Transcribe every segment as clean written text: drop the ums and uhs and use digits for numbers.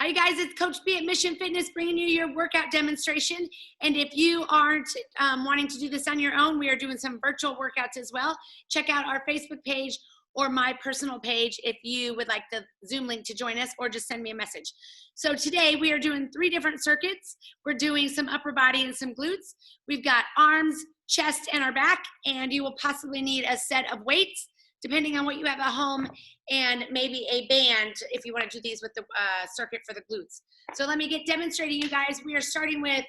Hi guys, it's Coach B at Mission Fitness bringing you your workout demonstration. And if you aren't wanting to do this on your own, we are doing some virtual workouts as well. Check out our Facebook page or my personal page if you would like the Zoom link to join us, or just send me a message. So today we are doing 3 different circuits. We're doing some upper body and some glutes. We've got arms, chest, and our back, and you will possibly need a set of weights depending on what you have at home, and maybe a band if you want to do these with the circuit for the glutes. So let me get demonstrating, you guys. We are starting with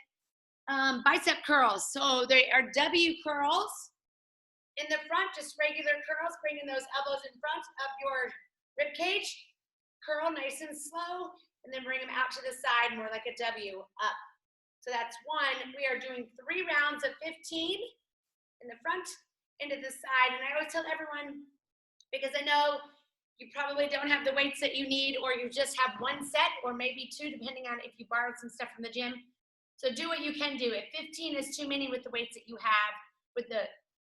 bicep curls. So they are W curls in the front, just regular curls, bringing those elbows in front of your rib cage. Curl nice and slow, and then bring them out to the side, more like a W, up. So that's 1. We are doing 3 rounds of 15 in the front, into the side. And I always tell everyone, because I know you probably don't have the weights that you need, or you just have 1 set, or maybe 2, depending on if you borrowed some stuff from the gym. So do what you can do. If 15 is too many with the weights that you have, with the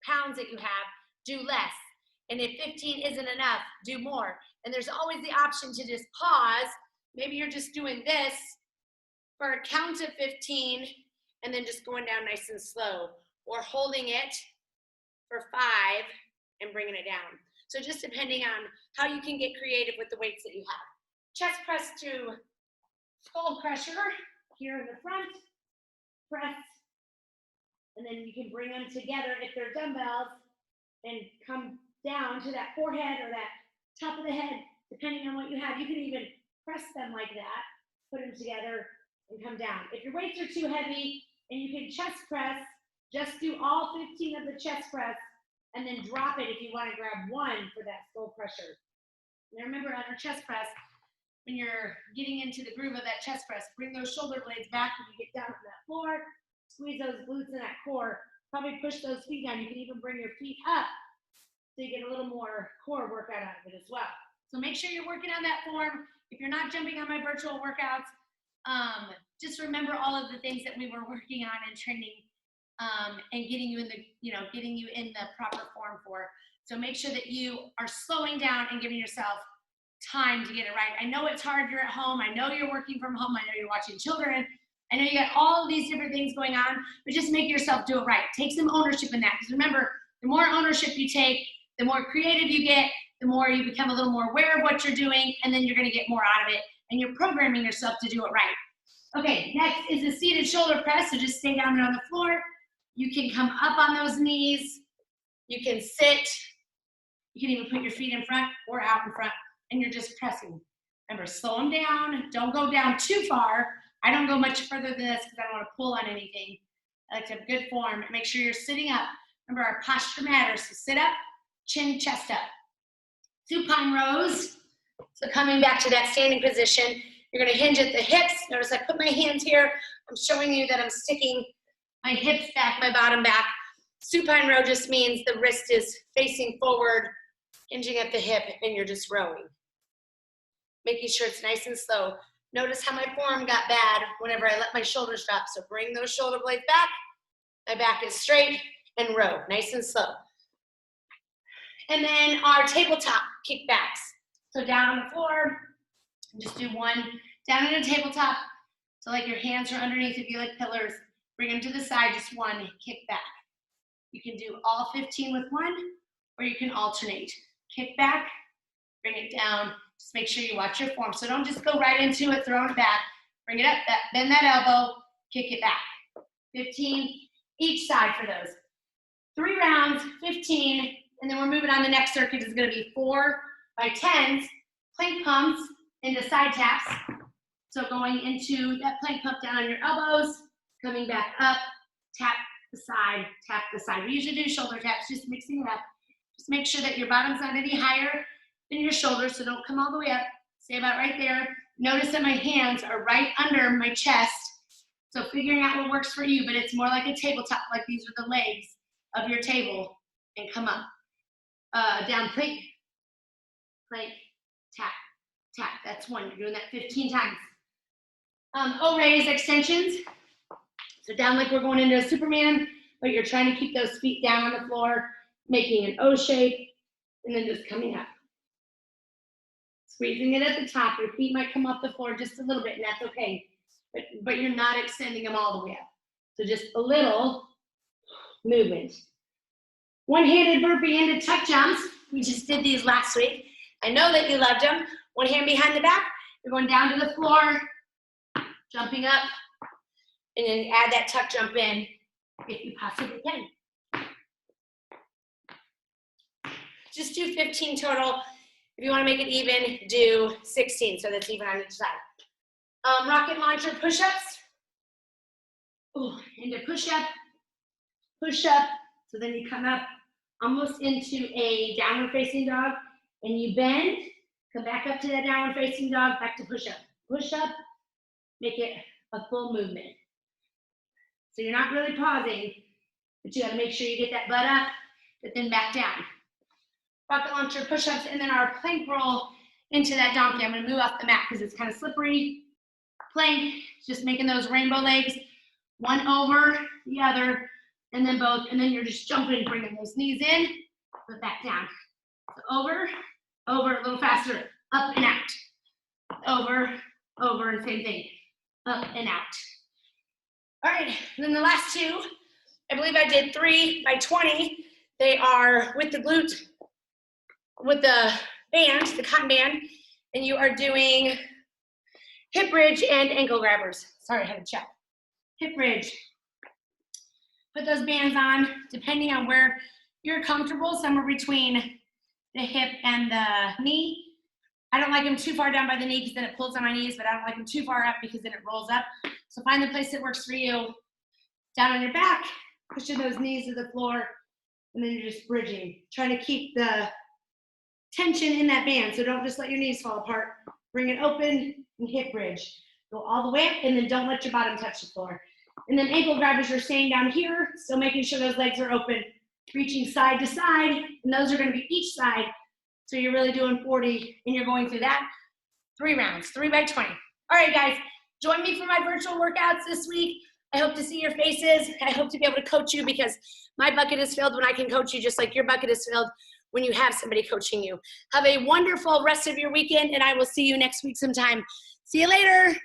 pounds that you have, do less. And if 15 isn't enough, do more. And there's always the option to just pause. Maybe you're just doing this for a count of 15 and then just going down nice and slow, or holding it for 5 and bringing it down. So just depending on how you can get creative with the weights that you have. Chest press to skull crusher here in the front, press, and then you can bring them together if they're dumbbells and come down to that forehead or that top of the head, depending on what you have. You can even press them like that, put them together and come down. If your weights are too heavy and you can chest press, just do all 15 of the chest press and then drop it if you want to grab 1 for that skull crusher. Now remember, on our chest press, when you're getting into the groove of that chest press, bring those shoulder blades back when you get down on that floor, squeeze those glutes and that core, probably push those feet down. You can even bring your feet up so you get a little more core workout out of it as well. So make sure you're working on that form. If you're not jumping on my virtual workouts, just remember all of the things that we were working on and training and getting you in the proper form for. So make sure that you are slowing down and giving yourself time to get it right. I know it's hard, you're at home. I know you're working from home. I know you're watching children. I know you got all of these different things going on, but just make yourself do it right. Take some ownership in that, because remember, the more ownership you take, the more creative you get, the more you become a little more aware of what you're doing, and then you're gonna get more out of it, and you're programming yourself to do it right. Okay, next is the seated shoulder press, so just stay down there on the floor. You can come up on those knees, you can sit, you can even put your feet in front or out in front, and you're just pressing. Remember, slow them down, don't go down too far. I don't go much further than this because I don't want to pull on anything. I like to have good form. Make sure you're sitting up. Remember, our posture matters, so sit up, chin, chest up. Supine rows, so coming back to that standing position, you're gonna hinge at the hips. Notice I put my hands here. I'm showing you that I'm sticking my hips back, my bottom back. Supine row just means the wrist is facing forward, hinging at the hip, and you're just rowing. Making sure it's nice and slow. Notice how my form got bad whenever I let my shoulders drop. So bring those shoulder blades back. My back is straight, and row, nice and slow. And then our tabletop kickbacks. So down on the floor, just do 1 down in a tabletop. So like your hands are underneath if you like pillars. Bring them to the side, just 1, kick back. You can do all 15 with 1, or you can alternate. Kick back, bring it down. Just make sure you watch your form. So don't just go right into it, throwing it back. Bring it up, bend that elbow, kick it back. 15 each side for those. 3 rounds, 15, and then we're moving on. The next circuit is gonna be 4 by 10s, plank pumps into side taps. So going into that plank pump down on your elbows, coming back up, tap the side, tap the side. We usually do shoulder taps, just mixing it up. Just make sure that your bottom's not any higher than your shoulders, so don't come all the way up. Stay about right there. Notice that my hands are right under my chest. So figuring out what works for you, but it's more like a tabletop, like these are the legs of your table, and come up. Down, plank, plank, tap, tap. That's 1. You're doing that 15 times. O-raise extensions. So down like we're going into a Superman, but you're trying to keep those feet down on the floor, making an O shape, and then just coming up. Squeezing it at the top. Your feet might come off the floor just a little bit, and that's okay. But you're not extending them all the way up. So just a little movement. One-handed burpee into tuck jumps. We just did these last week. I know that you loved them. One hand behind the back. You're going down to the floor, jumping up, and then add that tuck jump in if you possibly can. Just do 15 total. If you want to make it even, do 16 so that's even on each side. Rocket launcher push-ups. Into push-up, push-up. So then you come up almost into a downward facing dog, and you bend, come back up to that downward facing dog, back to push-up. Push-up, make it a full movement. So you're not really pausing, but you gotta make sure you get that butt up, but then back down. Rocket launcher push-ups, and then our plank roll into that donkey. I'm gonna move off the mat because it's kind of slippery. Plank, just making those rainbow legs, one over the other, and then both, and then you're just jumping, bringing those knees in, but back down. So over, over, a little faster, up and out. Over, over, and same thing, up and out. All right, and then the last two, I believe I did 3 by 20. They are with the glute, with the band, the cotton band, and you are doing hip bridge and ankle grabbers. Sorry, I had to check. Hip bridge. Put those bands on, depending on where you're comfortable, somewhere between the hip and the knee. I don't like them too far down by the knee because then it pulls on my knees, but I don't like them too far up because then it rolls up. So find the place that works for you. Down on your back, pushing those knees to the floor, and then you're just bridging. Trying to keep the tension in that band, so don't just let your knees fall apart. Bring it open and hip bridge. Go all the way up, and then don't let your bottom touch the floor. And then ankle grabbers are staying down here, so making sure those legs are open, reaching side to side, and those are gonna be each side. So you're really doing 40, and you're going through that 3 rounds, 3 by 20. All right, guys, join me for my virtual workouts this week. I hope to see your faces. I hope to be able to coach you because my bucket is filled when I can coach you, just like your bucket is filled when you have somebody coaching you. Have a wonderful rest of your weekend, and I will see you next week sometime. See you later.